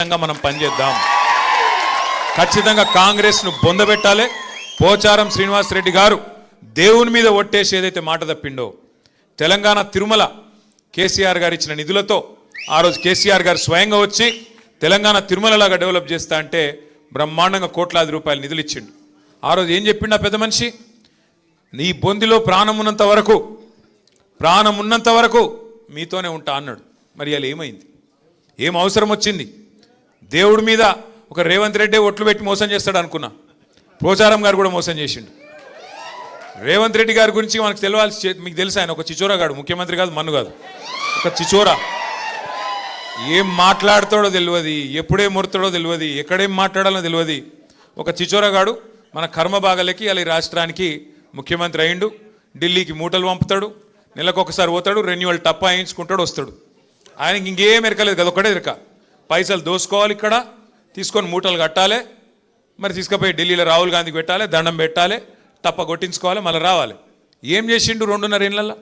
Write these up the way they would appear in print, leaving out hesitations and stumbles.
మనం పనిచేద్దాం. ఖచ్చితంగా కాంగ్రెస్ ను బొందబెట్టాలి. పోచారం శ్రీనివాస్ రెడ్డి గారు దేవుని మీద ఒట్టేసి ఏదైతే మాట తప్పిండో, తెలంగాణ తిరుమల కేసీఆర్ గారు ఇచ్చిన నిధులతో ఆ రోజు కేసీఆర్ గారు స్వయంగా వచ్చి తెలంగాణ తిరుమలలాగా డెవలప్ చేస్తా అంటే బ్రహ్మాండంగా కోట్లాది రూపాయలు నిధులు ఇచ్చిండు. ఆ రోజు ఏం చెప్పిండు ఆ పెద్ద మనిషి? నీ బొందిలో ప్రాణం ఉన్నంత వరకు మీతోనే ఉంటా అన్నాడు. మరి అలా ఏమైంది? ఏం అవసరం వచ్చింది? దేవుడి మీద ఒక రేవంత్ రెడ్డి ఒట్లు పెట్టి మోసం చేస్తాడు అనుకున్నా. పోచారం గారు కూడా మోసం చేసిండు. రేవంత్ రెడ్డి గారి గురించి మనకు తెలియాల్సి, మీకు తెలుసు ఆయన ఒక చిచోరాగాడు, ముఖ్యమంత్రి కాదు, మన్ను కాదు, ఒక చిచోరా. ఏం మాట్లాడతాడో తెలియదు, ఎప్పుడే ముడతాడో తెలియదు, ఎక్కడేం మాట్లాడాలో తెలియదు. ఒక చిచోరాగాడు మన కర్మ బాగలకి అలా ఈ రాష్ట్రానికి ముఖ్యమంత్రి అయిండు. ఢిల్లీకి మూటలు పంపుతాడు, నెలకు ఒకసారి పోతాడు, రెన్యువల్ టప్పా వేయించుకుంటాడు, వస్తాడు. ఆయనకి ఇంకేం ఎరకలేదు కదా, ఒకటే ఎరక. పైసలు దోసుకోవాలి, ఇక్కడ తీసుకొని మూటలు కట్టాలి, మరి తీసుకుపోయి ఢిల్లీలో రాహుల్ గాంధీకి పెట్టాలి, దండం పెట్టాలి, టప్ప కొట్టించుకోవాలి, మళ్ళీ రావాలి. ఏం చేసిండు 2.5 ఏళ్ళల్లో?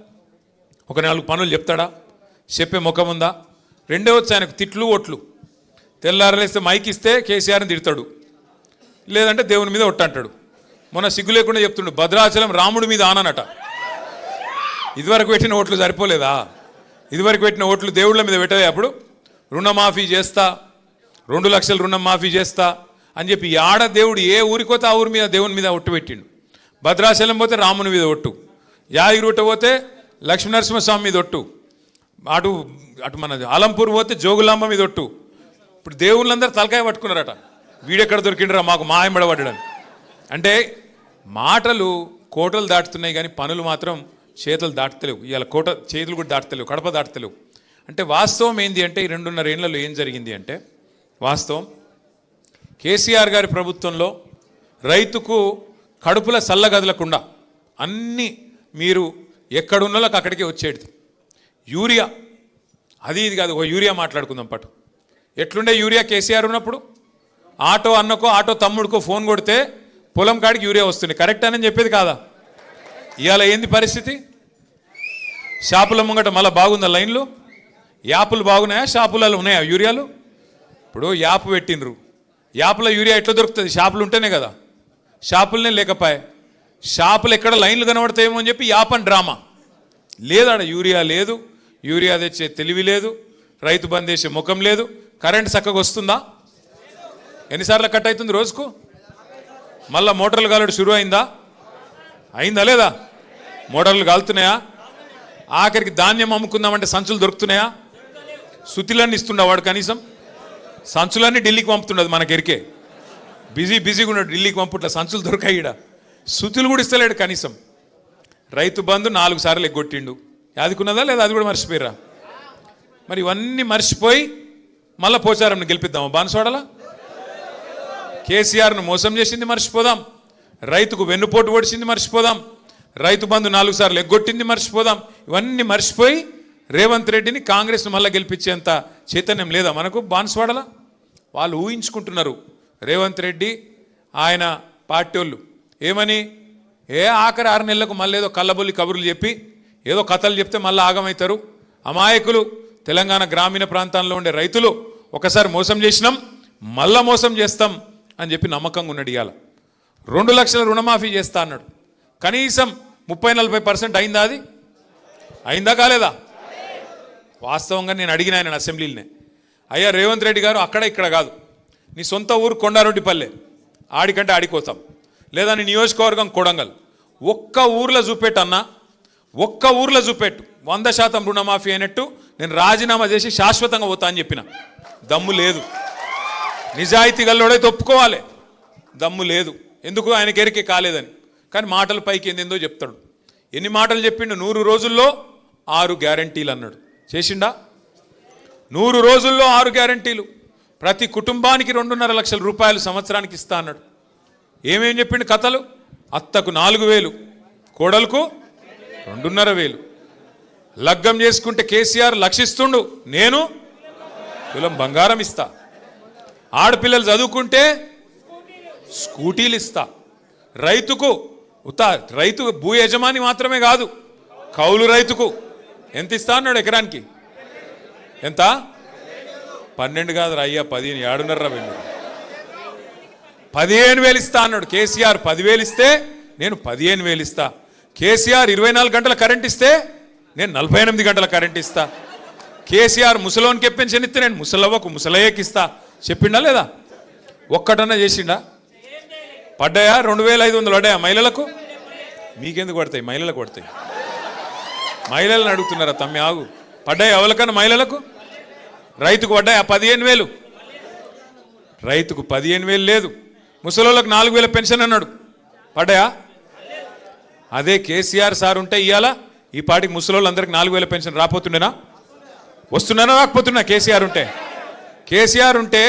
ఒక 4 పనులు చెప్తాడా? చెప్పే ముఖం ఉందా? రెండే వచ్చి ఆయనకు తిట్లు ఒట్లు. తెల్లారలేస్తే మైక్ ఇస్తే కేసీఆర్ని తిడతాడు, లేదంటే దేవుని మీద ఒట్టంటాడు. మొన్న సిగ్గు లేకుండా చెప్తుండు భద్రాచలం రాముడి మీద ఆననట. ఇదివరకు పెట్టిన ఓట్లు సరిపోలేదా? ఇదివరకు పెట్టిన ఓట్లు దేవుళ్ళ మీద పెట్టలే. అప్పుడు రుణమాఫీ చేస్తా, 2 లక్షలు రుణం మాఫీ చేస్తా అని చెప్పి ఆడ దేవుడు ఏ ఊరికి పోతే ఆ ఊరి మీద దేవుని మీద ఒట్టు పెట్టిండు. భద్రాచలం పోతే రాముని మీద ఒట్టు, యాదగిరిగుట్ట పోతే లక్ష్మీనరసింహస్వామి మీద ఒట్టు, అటు అటు మన ఆలంపూర్ పోతే జోగులాంబ మీద ఒట్టు. ఇప్పుడు దేవుళ్ళందరూ తలకాయ పట్టుకున్నారట, వీడెక్కడ దొరికిండ్రా మాకు మాయమడబడ్డాడని. అంటే మాటలు కోటలు దాటుతున్నాయి కానీ పనులు మాత్రం చేతులు దాటుతలేవు. ఇవాళ కోట చేతులు కూడా దాటుతలేవు, కడప దాటుతలేవు. అంటే వాస్తవం ఏంది అంటే ఈ 2.5 ఏళ్లలో ఏం జరిగింది అంటే, వాస్తవం కేసీఆర్ గారి ప్రభుత్వంలో రైతుకు కడుపుల సల్లగదలకుండా అన్నీ మీరు ఎక్కడున్నోళ్ళకి అక్కడికే వచ్చేది. యూరియా అది ఇది కాదు, ఒక యూరియా మాట్లాడుకుందాం పట్టు. ఎట్లుండే యూరియా కేసీఆర్ ఉన్నప్పుడు? ఆటో అన్నకో ఆటో తమ్ముడికో ఫోన్ కొడితే పొలం కాడికి యూరియా వస్తుంది, కరెక్ట్ అని చెప్పేది కాదా? ఇవాళ ఏంది పరిస్థితి? షాపుల ముంగట మళ్ళీ బాగుందా లైన్లు? యాపులు బాగున్నాయా? షాపులలో ఉన్నాయా యూరియాలు? ఇప్పుడు యాప్ పెట్టినరు, యాప్లో యూరియా ఎట్లా దొరుకుతుంది? షాపులు ఉంటేనే కదా. షాపులనే లేకపోయా, షాపులు ఎక్కడ లైన్లు కనబడతాయేమో అని చెప్పి యాప్ అని డ్రామా. లేదాడ యూరియా లేదు, యూరియా తెచ్చే తెలివి లేదు, రైతు బంద్ చేసే ముఖం లేదు. కరెంట్ చక్కగా వస్తుందా? ఎన్నిసార్లు కట్ అవుతుంది రోజుకు? మళ్ళీ మోటార్లు కాలడు షురు అయిందా లేదా? మోటార్లు కాలుతున్నాయా? ఆఖరికి ధాన్యం అమ్ముకుందామంటే సంచులు దొరుకుతున్నాయా? సుతిలన్నీ ఇస్తుండ వాడు, కనీసం సంచులన్నీ ఢిల్లీకి పంపుతుండదు. మనకెరికే బిజీగా ఉన్నాడు, ఢిల్లీకి పంపుట్లా సంచులు దొరకాయి. ఈడ సుతులు కూడా ఇస్తలేడు కనీసం. రైతు బంధు 4 సార్లు ఎగ్గొట్టిండు, యాదుకున్నదా లేదా? అది కూడా మర్చిపోయారా? మరి ఇవన్నీ మర్చిపోయి మళ్ళీ పోచారంను గెలిపిద్దామా? బాన్సువాడలా కేసీఆర్ను మోసం చేసింది మర్చిపోదాం, రైతుకు వెన్నుపోటు పొడిచింది మర్చిపోదాం, రైతు బంధు 4 సార్లు ఎగ్గొట్టింది మర్చిపోదాం. ఇవన్నీ మర్చిపోయి రేవంత్ రెడ్డిని కాంగ్రెస్ను మళ్ళీ గెలిపించేంత చైతన్యం లేదా మనకు బాన్సువాడలా? వాళ్ళు ఊహించుకుంటున్నారు రేవంత్ రెడ్డి ఆయన పార్టీ వాళ్ళు ఏమని, ఆఖరి 6 నెలలకు మళ్ళీ ఏదో కళ్ళబొల్లి కబుర్లు చెప్పి ఏదో కథలు చెప్తే మళ్ళీ ఆగమవుతారు. అమాయకులు తెలంగాణ గ్రామీణ ప్రాంతాల్లో ఉండే రైతులు ఒకసారి మోసం చేసినాం, మళ్ళా మోసం చేస్తాం అని చెప్పి నమ్మకంగా ఉన్నాడు. ఇవాళ 2 లక్షల రుణమాఫీ చేస్తా అన్నాడు. కనీసం 30-40% అయిందా? అది అయిందా కాలేదా? వాస్తవంగా నేను అడిగిన ఆయన అసెంబ్లీలోనే, అయ్యా రేవంత్ రెడ్డి గారు అక్కడ ఇక్కడ కాదు, నీ సొంత ఊరు కొండారెడ్డిపల్లె, ఆడికంటే ఆడిపోతాం, లేదా నీ నియోజకవర్గం కొడంగల్, ఒక్క ఊర్లో చూపెట్టు అన్నా, ఒక్క ఊర్లో చూపెట్టు 100% రుణమాఫీ అయినట్టు నేను రాజీనామా చేసి శాశ్వతంగా పోతా అని చెప్పిన. దమ్ము లేదు. నిజాయితీ గల్లోడైతే ఒప్పుకోవాలి, దమ్ము లేదు. ఎందుకు? ఆయనకి ఎరికే కాలేదని. కానీ మాటల పైకి ఏందేందో చెప్తాడు. ఎన్ని మాటలు చెప్పిండు? 100 రోజుల్లో 6 గ్యారంటీలు అన్నాడు. చేసిండా? 100 రోజుల్లో 6 గ్యారంటీలు. ప్రతి కుటుంబానికి 2.5 లక్షల రూపాయలు సంవత్సరానికి ఇస్తా అన్నాడు. ఏమేం చెప్పిండు కథలు? అత్తకు 4,000, కోడలకు 2,500. లగ్గం చేసుకుంటే కేసీఆర్ లక్షిస్తుండు, నేను తులం బంగారం ఇస్తా. ఆడపిల్లలు చదువుకుంటే స్కూటీలు ఇస్తా. రైతుకు రైతు భూ యజమాని మాత్రమే కాదు, కౌలు రైతుకు ఎంత ఇస్తా అన్నాడు ఎకరానికి? ఎంత? 12 కాదురా అయ్యా 15 ఏడున్నర వెళ్ళి 15,000 ఇస్తా అన్నాడు కేసీఆర్. 10,000 ఇస్తే నేను 15,000 ఇస్తా. కేసీఆర్ 24 గంటల కరెంట్ ఇస్తే నేను 48 గంటల కరెంట్ ఇస్తా. కేసీఆర్ ముసలోనికి పెన్షన్ ఇస్తే నేను ముసలవ్వకు ముసలయ్యకి ఇస్తా. చెప్పిండా లేదా? ఒక్కటన్నా చేసిండా? పడ్డాయా? 2,500 పడ్డాయా మహిళలకు? మీకెందుకు పడతాయి? మహిళలకు పడతాయి. మహిళలను అడుగుతున్నారా? తమ్మి ఆగు. పడ్డాయి ఎవరికన్నా మహిళలకు? రైతుకు పడ్డాయా 15,000? రైతుకు 15,000 లేదు. ముసలోళ్ళకు 4,000 పెన్షన్ అన్నాడు. పడ్డాయా? అదే కేసీఆర్ సార్ ఉంటే ఇవాళ ఈ పాటికి ముసలోళ్ళందరికీ 4,000 పెన్షన్ రాపోతుండేనా? వస్తున్నానా రాకపోతున్నా? కేసీఆర్ ఉంటే. కేసీఆర్ ఉంటే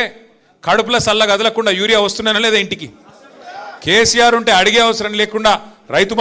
కడుపులో సల్లగా కదలకుండా యూరియా వస్తున్నానా లేదా ఇంటికి? కేసీఆర్ ఉంటే అడిగే అవసరం లేకుండా రైతు